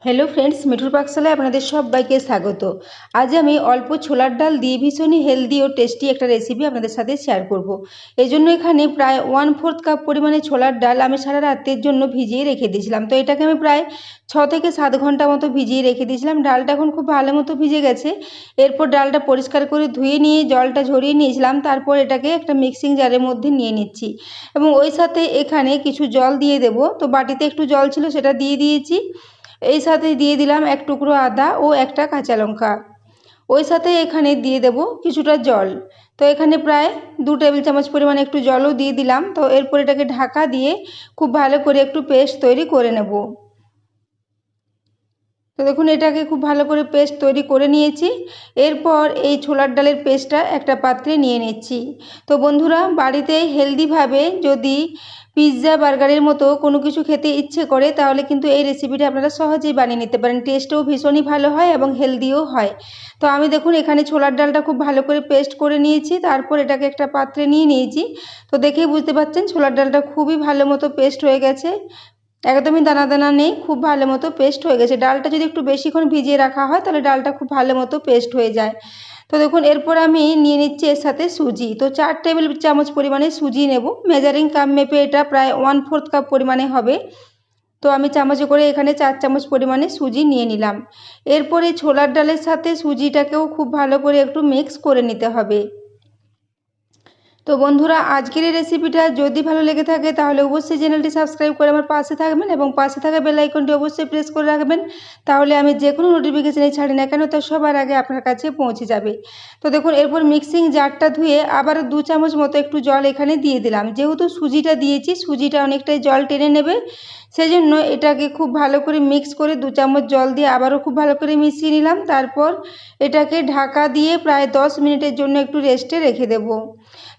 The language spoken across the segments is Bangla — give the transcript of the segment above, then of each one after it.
हेलो फ्रेंड्स, मिठुर पाकशालाয় আপনাদের সবাইকে স্বাগত। আজ আমি অল্প ছোলার ডাল দিয়ে ভীষণই হেলদি ও টেস্টি একটা রেসিপি আপনাদের সাথে শেয়ার করব। এজন্য এখানে প্রায় 1/4 কাপ পরিমাণে ছোলার ডাল আমি সারা রাতের জন্য ভিজিয়ে রেখে দিয়েছিলাম। তো এটাকে আমি প্রায় 6 থেকে 7 ঘন্টা মতো ভিজিয়ে রেখে দিয়েছিলাম। ডালটা এখন খুব ভালো মতো ভিজে গেছে। এরপর ডালটা পরিষ্কার করে ধুয়ে নিয়ে জলটা ঝরিয়ে নিয়েছিলাম। তারপর এটাকে একটা মিক্সিং জারের মধ্যে নিয়ে নিচ্ছি এবং ওই সাথে এখানে কিছু জল দিয়ে দেব। তো বাটিতে একটু জল ছিল, সেটা দিয়ে দিয়েছি। এই সাথে দিয়ে দিলাম এক টুকরো আদা ও একটা কাঁচা লঙ্কা। ওই সাথে এখানে দিয়ে দেব কিছুটা জল। তো এখানে প্রায় 2 টেবিল চামচ পরিমাণে একটু জলও দিয়ে দিলাম। তো এরপর এটাকে ঢাকা দিয়ে খুব ভালো করে একটু পেস্ট তৈরি করে নেব। তো দেখুন, এটাকে খুব ভালো করে পেস্ট তৈরি করে নিয়েছি। এরপর এই ছোলার ডালের পেস্টটা একটা পাত্রে নিয়ে নিচ্ছি। তো বন্ধুরা, বাড়িতে হেলদিভাবে যদি পিৎজা বার্গারের মতো কোনো কিছু খেতে ইচ্ছে করে তাহলে কিন্তু এই রেসিপিটা আপনারা সহজেই বানিয়ে নিতে পারেন। টেস্টও ভীষণই ভালো হয় এবং হেলদিও হয়। তো আমি দেখুন এখানে ছোলার ডালটা খুব ভালো করে পেস্ট করে নিয়েছি। তারপর এটাকে একটা পাত্রে নিয়ে নিয়েছি। তো দেখেই বুঝতে পারছেন ছোলার ডালটা খুবই ভালো মতো পেস্ট হয়ে গেছে। একদমই দানা দানা নেই, খুব ভালো মতো পেস্ট হয়ে গেছে। ডালটা যদি একটু বেশিক্ষণ ভিজিয়ে রাখা হয় তাহলে ডালটা খুব ভালো মতো পেস্ট হয়ে যায়। তো দেখুন এরপর আমি নিয়ে নিচ্ছি এর সাথে সুজি। তো 4 টেবিল চামচ পরিমাণে সুজি নেব। মেজারিং কাপ মেপে এটা প্রায় 1/4 কাপ পরিমাণে হবে। তো আমি চামচে করে এখানে 4 চামচ পরিমাণে সুজি নিয়ে নিলাম। এরপরে ছোলার ডালের সাথে সুজিটাকেও খুব ভালো করে একটু মিক্স করে নিতে হবে। তো বন্ধুরা, আজকের এই রেসিপিটা যদি ভালো লেগে থাকে তাহলে অবশ্যই চ্যানেলটি সাবস্ক্রাইব করে আমার পাশে থাকবেন এবং পাশে থাকা বেল আইকনটি অবশ্যই প্রেস করে রাখবেন। তাহলে আমি যে কোনো নোটিফিকেশানে ছাড়ি না কেন তা সবার আগে আপনার কাছে পৌঁছে যাবে। তো দেখুন এরপর মিক্সিং জারটা ধুয়ে আবারও 2 চামচ মতো একটু জল এখানে দিয়ে দিলাম। যেহেতু সুজিটা দিয়েছি, সুজিটা অনেকটাই জল টেনে নেবে, সেজন্য এটাকে খুব ভালো করে মিক্স করে 2 চামচ জল দিয়ে আবারও খুব ভালো করে মিশিয়ে নিলাম। তারপর এটাকে ঢাকা দিয়ে প্রায় 10 মিনিটের জন্য একটু রেস্টে রেখে দেব।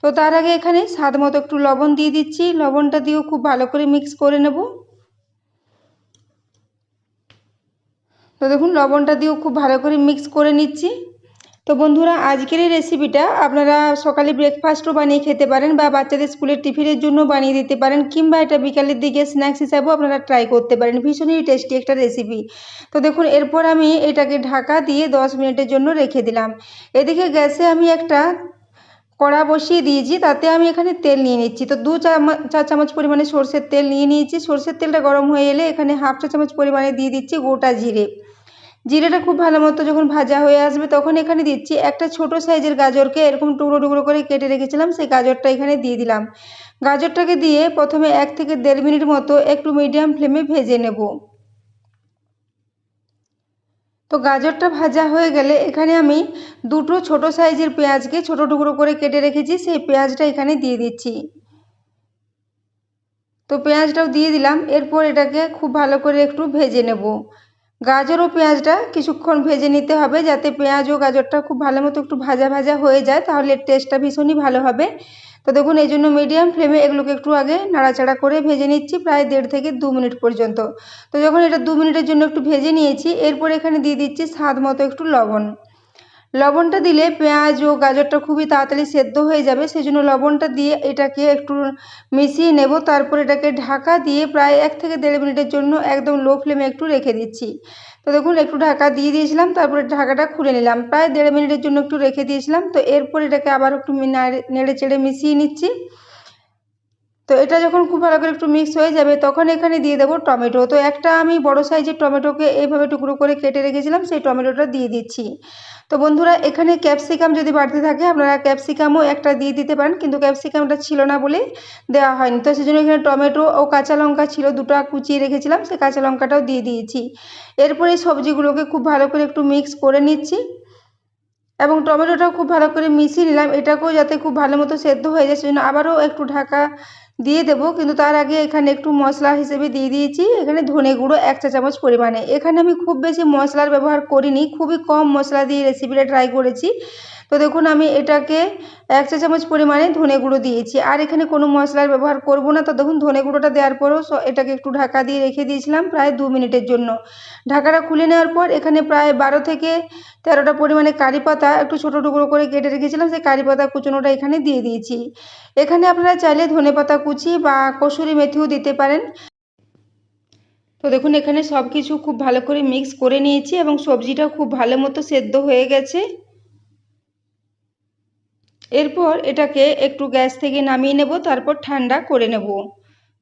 তো তার আগে এখানে স্বাদ মতো একটু লবণ দিয়ে দিচ্ছি। লবণটা দিয়েও খুব ভালো করে মিক্স করে নেব। তো দেখুন লবণটা দিয়েও খুব ভালো করে মিক্স করে নিচ্ছি। তো বন্ধুরা, আজকের এই রেসিপিটা আপনারা সকালে ব্রেকফাস্টও বানিয়ে খেতে পারেন বা বাচ্চাদের স্কুলের টিফিনের জন্য বানিয়ে দিতে পারেন, কিংবা এটা বিকালের দিকে স্ন্যাক্স হিসাবেও আপনারা ট্রাই করতে পারেন। ভীষণই টেস্টি একটা রেসিপি। তো দেখুন এরপর আমি এটাকে ঢাকা দিয়ে 10 মিনিটের জন্য রেখে দিলাম। এদিকে গ্যাসে আমি একটা কড়া বসিয়ে দিয়েছি, তাতে আমি এখানে তেল নিয়ে নিচ্ছি। তো 4 চামচ পরিমাণে সরষের তেল নিয়ে নিয়েছি। সরষের তেলটা গরম হয়ে এলে এখানে 1/2 চা চামচ পরিমাণে দিয়ে দিচ্ছি গোটা জিরে। জিরেটা খুব ভালো মতো যখন ভাজা হয়ে আসবে তখন এখানে দিচ্ছি একটা ছোট সাইজের গাজরকে এরকম টুকরো টুকরো করে কেটে রেখেছিলাম, সেই গাজরটা এখানে দিয়ে দিলাম। গাজরটাকে দিয়ে প্রথমে 1 থেকে 1.5 মিনিট মতো একটু মিডিয়াম ফ্লেমে ভেজে নেব। তো গাজরটা ভাজা হয়ে গেলে এখানে আমি দুটো ছোট সাইজের পেঁয়াজকে ছোট টুকরো করে কেটে রেখেছি, সেই পেঁয়াজটা এখানে দিয়ে দিচ্ছি। তো পেঁয়াজটাও দিয়ে দিলাম। এরপর এটাকে খুব ভালো করে একটু ভেজে নেব। গাজর ও পেঁয়াজটা কিছুক্ষণ ভেজে নিতে হবে, যাতে পেঁয়াজ ও গাজরটা খুব ভালো মতো একটু ভাজা ভাজা হয়ে যায়, তাহলে টেস্টটা ভীষণই ভালো হবে। তো দেখুন এই জন্য মিডিয়াম ফ্লেমে এগুলোকে একটু আগে নাড়াচাড়া করে ভেজে নিচ্ছি প্রায় 1.5 থেকে 2 মিনিট পর্যন্ত। তো যখন এটা 2 মিনিটের জন্য একটু ভেজে নিয়েছি, এরপর এখানে দিয়ে দিচ্ছি স্বাদ মতো একটু লবণ। লবণটা দিলে পেঁয়াজ ও গাজরটা খুবই তাড়াতাড়ি সেদ্ধ হয়ে যাবে, সেজন্য লবণটা দিয়ে এটাকে একটু মিশিয়ে নেব। তারপর এটাকে ঢাকা দিয়ে প্রায় 1 থেকে 1.5 মিনিটের জন্য একদম লো ফ্লেমে একটু রেখে দিচ্ছি। তো দেখুন একটু ঢাকা দিয়ে দিয়েছিলাম, তারপরে ঢাকাটা খুলে নিলাম। প্রায় 1.5 মিনিটের জন্য একটু রেখে দিয়েছিলাম। তো এরপর এটাকে আবার একটু নেড়ে চেড়ে মিশিয়ে নিচ্ছি। তো এটা যখন খুব ভালো করে একটু মিক্স হয়ে যাবে তখন এখানে দিয়ে দেবো টমেটো। তো একটা আমি বড় সাইজের টমেটোকে এইভাবে টুকরো করে কেটে রেখেছিলাম, সেই টমেটোটা দিয়ে দিচ্ছি। তো বন্ধুরা, এখানে ক্যাপসিকাম যদি বাড়তে থাকে আপনারা ক্যাপসিকামও একটা দিয়ে দিতে পারেন, কিন্তু ক্যাপসিকামটা ছিল না বলে দেওয়া হয়নি। তো সেজন্য এখানে টমেটো ও কাঁচা লঙ্কা ছিল, দুটো কুচিয়ে রেখেছিলাম, সেই কাঁচা লঙ্কাটাও দিয়ে দিয়েছি। এরপরে সবজিগুলোকে খুব ভালো করে একটু মিক্স করে নিচ্ছি এবং টমেটোটাও খুব ভালো করে মিশিয়ে নিলাম। এটাকেও যাতে খুব ভালো মতো সেদ্ধ হয়ে যায় সেজন্য আবারও একটু ঢাকা দিয়ে দেবো। কিন্তু তার আগে এখানে একটু মশলা হিসেবে দিয়ে দিয়েছি এখানে ধনে গুঁড়ো 1 চা চামচ পরিমাণে। এখানে আমি খুব বেশি মশলার ব্যবহার করিনি, খুবই কম মশলা দিয়ে রেসিপিটা ট্রাই করেছি। তো দেখুন আমি এটাকে 1 চা চামচ পরিমাণে ধনে গুঁড়ো দিয়েছি, আর এখানে কোনো মশলার ব্যবহার করব না। তো দেখুন ধনে গুঁড়োটা দেওয়ার পরেও এটাকে একটু ঢাকা দিয়ে রেখে দিয়েছিলাম প্রায় 2 মিনিটের জন্য। ঢাকাটা খুলে নেওয়ার পর এখানে প্রায় 12 থেকে 13টা পরিমাণে কারি পাতা একটু ছোটো টুকরো করে কেটে রেখেছিলাম, সেই কারি পাতা কুচোনোটা এখানে দিয়ে দিয়েছি। এখানে আপনারা চাইলে ধনেপাতা কুচি বা কসুরি মেথিও দিতে পারেন। তো দেখুন এখানে সব কিছু খুব ভালো করে মিক্স করে নিয়েছি এবং সবজিটা খুব ভালো মতো সেদ্ধ হয়ে গেছে। এরপর এটাকে একটু গ্যাস থেকে নামিয়ে নেব, তারপর ঠান্ডা করে নেব।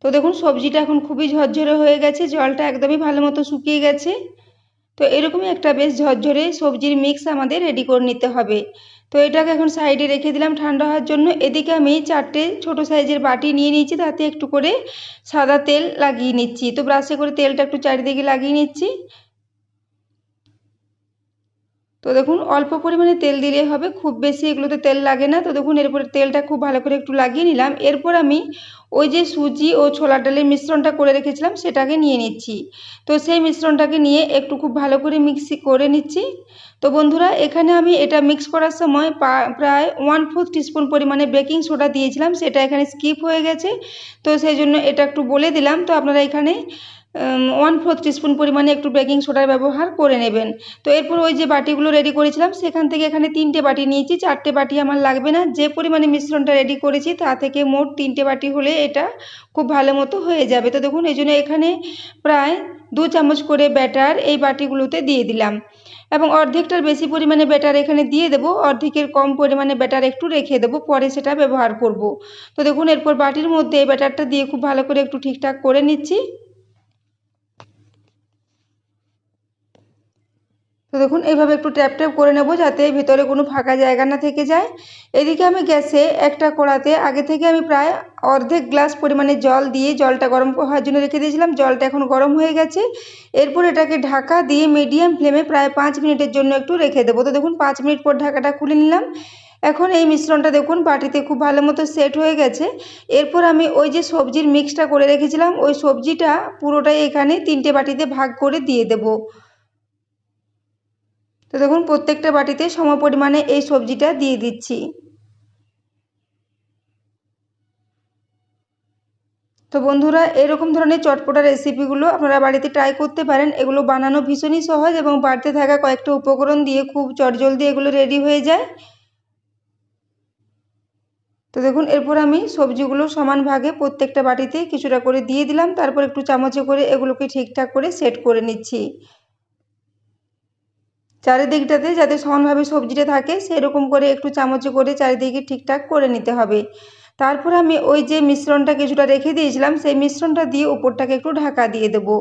তো দেখুন সবজিটা এখন খুবই ঝরঝরে হয়ে গেছে, জলটা একদমই ভালো মতো শুকিয়ে গেছে। তো এরকমই একটা বেশ ঝরঝরে সবজির মিক্স আমাদের রেডি করে নিতে হবে। তো এটাকে এখন সাইডে রেখে দিলাম ঠান্ডা হওয়ার জন্য। এদিকে আমি 4টে ছোটো সাইজের বাটি নিয়ে নিয়েছি, তাতে একটু করে সাদা তেল লাগিয়ে নিচ্ছি। তো ব্রাশে করে তেলটা একটু চারিদিকে লাগিয়ে নিচ্ছি। তো দেখুন অল্প পরিমাণে তেল দিলে হবে, খুব বেশি এগুলোতে তেল লাগে না। তো দেখুন এরপরে তেলটা খুব ভালো করে একটু লাগিয়ে নিলাম। এরপর আমি ওই যে সুজি ও ছোলার ডালের মিশ্রণটা করে রেখেছিলাম সেটাকে নিয়ে নিচ্ছি। তো সেই মিশ্রণটাকে নিয়ে একটু খুব ভালো করে মিক্সি করে নিচ্ছি। তো বন্ধুরা এখানে আমি এটা মিক্স করার সময় প্রায় 1/4 টিস্পুন পরিমাণে বেকিং সোডা দিয়েছিলাম, সেটা এখানে স্কিপ হয়ে গেছে। তো সেই জন্য এটা একটু বলে দিলাম। তো আপনারা এখানে 1/4 টিস্পুন পরিমাণে একটু বেকিং সোডার ব্যবহার করে নেবেন। তো এরপর ওই যে বাটিগুলো রেডি করেছিলাম সেখান থেকে এখানে 3টে বাটি নিয়েছি, 4টে বাটি আমার লাগবে না। যে পরিমাণে মিশ্রণটা রেডি করেছি তা থেকে মোট 3টে বাটি হলে এটা খুব ভালো মতো হয়ে যাবে। তো দেখুন এই জন্য এখানে প্রায় 2 চামচ করে ব্যাটার এই বাটিগুলোতে দিয়ে দিলাম এবং অর্ধেকটার বেশি পরিমাণে ব্যাটার এখানে দিয়ে দেবো, অর্ধেকের কম পরিমাণে ব্যাটার একটু রেখে দেবো, পরে সেটা ব্যবহার করব। তো দেখুন এরপর বাটির মধ্যে এই ব্যাটারটা দিয়ে খুব ভালো করে একটু ঠিকঠাক করে নিচ্ছি। তো দেখুন এইভাবে একটু ট্যাপ ট্যাপ করে নেব যাতে ভিতরে কোনো ফাঁকা জায়গা না থেকে যায়। এদিকে আমি গ্যাসে একটা কড়াতে আগে থেকে আমি প্রায় অর্ধেক গ্লাস পরিমাণে জল দিয়ে জলটা গরম হওয়ার জন্য রেখে দিয়েছিলাম। জলটা এখন গরম হয়ে গেছে। এরপর এটাকে ঢাকা দিয়ে মিডিয়াম ফ্লেমে প্রায় 5 মিনিটের জন্য একটু রেখে দেবো। তো দেখুন 5 মিনিট পর ঢাকাটা খুলে নিলাম। এখন এই মিশ্রণটা দেখুন বাটিতে খুব ভালো মতো সেট হয়ে গেছে। এরপর আমি ওই যে সবজির মিক্সটা করে রেখেছিলাম ওই সবজিটা পুরোটাই এখানে 3টে বাটিতে ভাগ করে দিয়ে দেবো। তো দেখুন প্রত্যেকটা বাটিতে সমপরিমাণে এই সবজিটা দিয়ে দিচ্ছি। তো বন্ধুরা এরকম ধরনের চটপটা রেসিপিগুলো আপনারা বাড়িতে ট্রাই করতে পারেন। এগুলো বানানো ভীষণই সহজ এবং বাড়িতে থাকা কয়েকটা উপকরণ দিয়ে খুব চটজলদি এগুলো রেডি হয়ে যায়। তো দেখুন এরপর আমি সবজিগুলো সমান ভাগে প্রত্যেকটা বাটিতে কিছুটা করে দিয়ে দিলাম, তারপর একটু চামচে করে এগুলোকে ঠিকঠাক করে সেট করে নিচ্ছি। চারিদিকটাতে যাতে সমানভাবে সবজিটা থাকে সেরকম করে একটু চামচে করে চারিদিকে ঠিকঠাক করে নিতে হবে। তারপর আমি ওই যে মিশ্রণটা কিছুটা রেখে দিয়েছিলাম সেই মিশ্রণটা দিয়ে উপরটাকে একটু ঢাকা দিয়ে দেবো।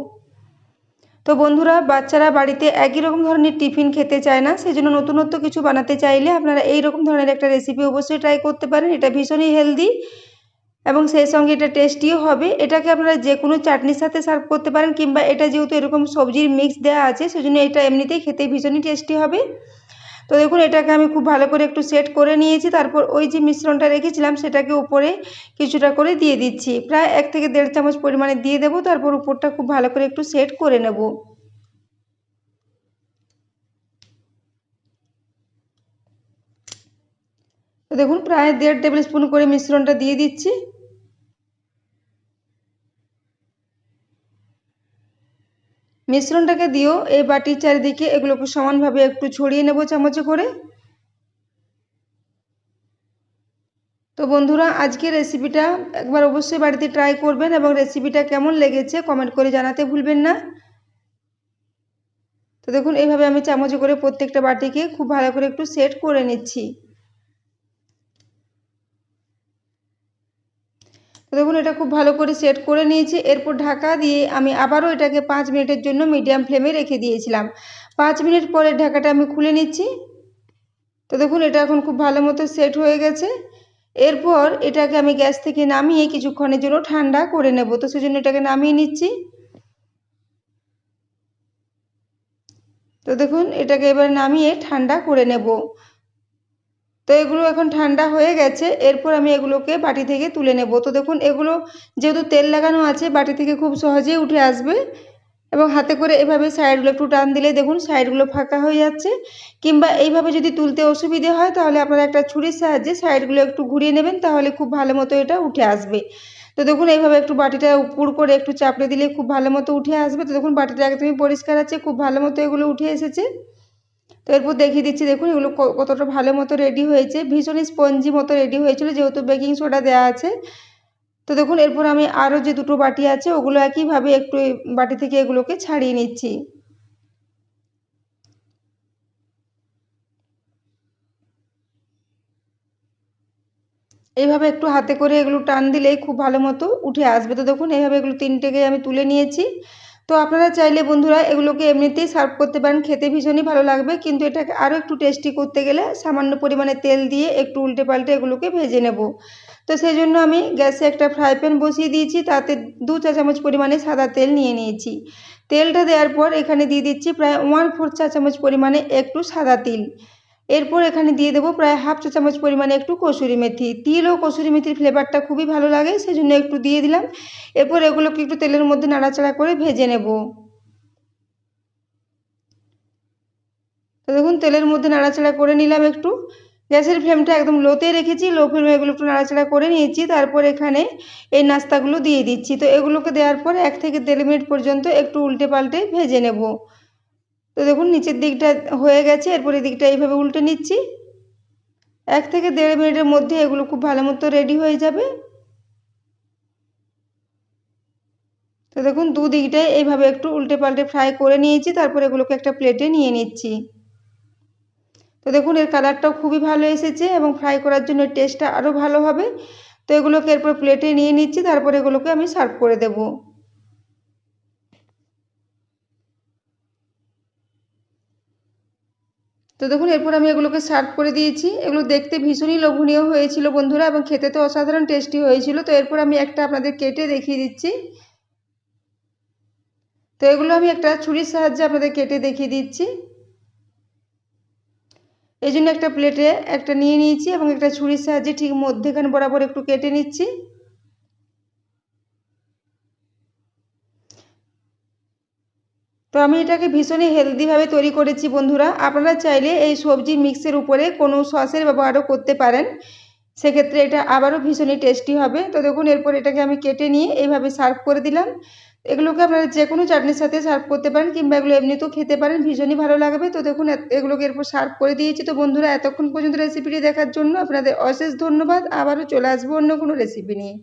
তো বন্ধুরা বাচ্চারা বাড়িতে একই রকম ধরনের টিফিন খেতে চায় না, সেই জন্য নতুনত্ব কিছু বানাতে চাইলে আপনারা এই রকম ধরনের একটা রেসিপি অবশ্যই ট্রাই করতে পারেন। এটা ভীষণই হেলদি এবং সেই সঙ্গে এটা টেস্টিও হবে। এটাকে আপনারা যে কোনো চাটনির সাথে সার্ভ করতে পারেন, কিংবা এটা যেহেতু এরকম সবজির মিক্স দেওয়া আছে সেজন্য এটা এমনিতেই খেতে ভীষণই টেস্টি হবে। তো দেখুন এটাকে আমি খুব ভালো করে একটু সেট করে নিয়েছি। তারপর ওই যে মিশ্রণটা রেখেছিলাম সেটাকে উপরে কিছুটা করে দিয়ে দিচ্ছি, প্রায় 1 থেকে 1.5 চামচ পরিমাণে দিয়ে দেবো। তারপর উপরটা খুব ভালো করে একটু সেট করে নেব। তো দেখুন প্রায় 1.5 টেবিল স্পুন করে মিশ্রণটা দিয়ে দিচ্ছি। মিশ্রণটাকে দিয়েও এই বাটির চারিদিকে এগুলোকে সমানভাবে একটু ছড়িয়ে নেব চামচে করে। তো বন্ধুরা আজকের রেসিপিটা একবার অবশ্যই বাড়িতে ট্রাই করবেন এবং রেসিপিটা কেমন লেগেছে কমেন্ট করে জানাতে ভুলবেন না। তো দেখুন এইভাবে আমি চামচে করে প্রত্যেকটা বাটিকে খুব ভালো করে একটু সেট করে নিচ্ছি। তো দেখুন এটা খুব ভালো করে সেট করে নিয়েছি। এরপর ঢাকা দিয়ে আমি আবারও এটাকে 5 মিনিটের জন্য মিডিয়াম ফ্লেমে রেখে দিয়েছিলাম। 5 মিনিট পরে ঢাকাটা আমি খুলে নিচ্ছি। তো দেখুন এটা এখন খুব ভালো মতো সেট হয়ে গেছে। এরপর এটাকে আমি গ্যাস থেকে নামিয়ে কিছুক্ষণের জন্য ঠান্ডা করে নেব। তো সেজন্য এটাকে নামিয়ে নিচ্ছি। তো দেখুন এটাকে এবার নামিয়ে ঠান্ডা করে নেব। তো এগুলো এখন ঠান্ডা হয়ে গেছে। এরপর আমি এগুলোকে বাটি থেকে তুলে নেব। তো দেখুন এগুলো যেহেতু তেল লাগানো আছে বাটি থেকে খুব সহজেই উঠে আসবে এবং হাতে করে এভাবে সাইডগুলো একটু টান দিলে দেখুন সাইডগুলো ফাঁকা হয়ে যাচ্ছে। কিংবা এইভাবে যদি তুলতে অসুবিধে হয় তাহলে আপনারা একটা ছুরির সাহায্যে সাইডগুলো একটু ঘুরিয়ে নেবেন, তাহলে খুব ভালো মতো এটা উঠে আসবে। তো দেখুন এইভাবে একটু বাটিটা উপর করে একটু চাপড়ে দিলে খুব ভালো মতো উঠে আসবে। তো দেখুন বাটিটা একদমই পরিষ্কার আছে, খুব ভালো মতো এগুলো উঠে এসেছে। তো এরপর দেখিয়ে দিচ্ছি দেখুন এগুলো কতটা ভালো মতো রেডি হয়েছে, ভীষণই স্পঞ্জি মতো রেডি হয়েছিল যেহেতু বেকিং সোডা দেওয়া আছে। তো দেখুন এরপর আমি আরও যে দুটো বাটি আছে ওগুলো একইভাবে একটু বাটি থেকে এগুলোকে ছাড়িয়ে নিচ্ছি। এইভাবে একটু হাতে করে এগুলো টান দিলেই খুব ভালো মতো উঠে আসবে। তো দেখুন এইভাবে এগুলো তিনটেকে আমি তুলে নিয়েছি। তো আপনারা চাইলে বন্ধুরা এগুলোকে এমনিতেই সার্ভ করতে পারেন, খেতে ভীষণই ভালো লাগবে। কিন্তু এটাকে আরও একটু টেস্টি করতে গেলে সামান্য পরিমাণে তেল দিয়ে একটু উল্টে পাল্টে এগুলোকে ভেজে নেব। তো সেই জন্য আমি গ্যাসে একটা ফ্রাই প্যান বসিয়ে দিয়েছি, তাতে 2 চা চামচ পরিমাণে সাদা তেল নিয়ে নিয়েছি। তেলটা দেওয়ার পর এখানে দিয়ে দিচ্ছি প্রায় 1/4 চা চামচ পরিমাণে একটু সাদা তিল। এরপর এখানে দিয়ে দেবো প্রায় 1/2 চা চামচ পরিমাণে একটু কসুরি মেথি। তিল ও কসুরি মেথির ফ্লেভারটা খুবই ভালো লাগে, সেজন্য একটু দিয়ে দিলাম। এরপর এগুলোকে একটু তেলের মধ্যে নাড়াচাড়া করে ভেজে নেব। তো দেখুন তেলের মধ্যে নাড়াচাড়া করে নিলাম একটু। গ্যাসের ফ্লেমটা একদম লোতে রেখেছি, লো ফ্লেমে এগুলো একটু নাড়াচাড়া করে নিয়েছি। তারপর এখানে এই নাস্তাগুলো দিয়ে দিচ্ছি। তো এগুলোকে দেওয়ার পর 1 থেকে 1.5 মিনিট পর্যন্ত একটু উল্টে পাল্টে ভেজে নেব। তো দেখুন নিচের দিকটা হয়ে গেছে, এরপর এদিকটা এইভাবে উল্টে নিচ্ছি। 1 থেকে 1.5 মিনিটের মধ্যে এগুলো খুব ভালো মতো রেডি হয়ে যাবে। তো দেখুন দুদিকটাই এইভাবে একটু উল্টে পাল্টে ফ্রাই করে নিয়েছি, তারপর এগুলোকে একটা প্লেটে নিয়ে নিচ্ছি। তো দেখুন এর কালারটাও খুবই ভালো এসেছে এবং ফ্রাই করার জন্য টেস্টটা আরও ভালো হবে। তো এগুলোকে এরপর প্লেটে নিয়ে নিচ্ছি, তারপর এগুলোকে আমি সার্ভ করে দেব। তো দেখুন এরপর আমি এগুলোকে সার্ভ করে দিয়েছি। এগুলো দেখতে ভীষণই লোভনীয় হয়েছিল বন্ধুরা, এবং খেতে তো অসাধারণ টেস্টি হয়েছিল। তো এরপর আমি একটা আপনাদের কেটে দেখিয়ে দিচ্ছি। তো এগুলো আমি একটা ছুরির সাহায্যে আপনাদের কেটে দেখিয়ে দিচ্ছি। এই জন্য একটা প্লেটে একটা নিয়ে নিয়েছি এবং একটা ছুরির সাহায্যে ঠিক মধ্যেখানে বরাবর একটু কেটে নিচ্ছি। তো আমি এটাকে ভীষণই হেলদিভাবে তৈরি করেছি বন্ধুরা। আপনারা চাইলে এই সবজি মিক্সের উপরে কোনো সসের ব্যবহারও করতে পারেন, সেক্ষেত্রে এটা আবারও ভীষণই টেস্টি হবে। তো দেখুন এরপর এটাকে আমি কেটে নিয়ে এইভাবে সার্ভ করে দিলাম। এগুলোকে আপনারা যে কোনো চাটনির সাথে সার্ভ করতে পারেন, কিংবা এগুলো এমনিতেও খেতে পারেন, ভীষণই ভালো লাগবে। তো দেখুন এগুলোকে এরপর সার্ভ করে দিয়েছি। তো বন্ধুরা এতক্ষণ পর্যন্ত রেসিপিটি দেখার জন্য আপনাদের অশেষ ধন্যবাদ। আবারও চলে আসবো অন্য কোনো রেসিপি নিয়ে।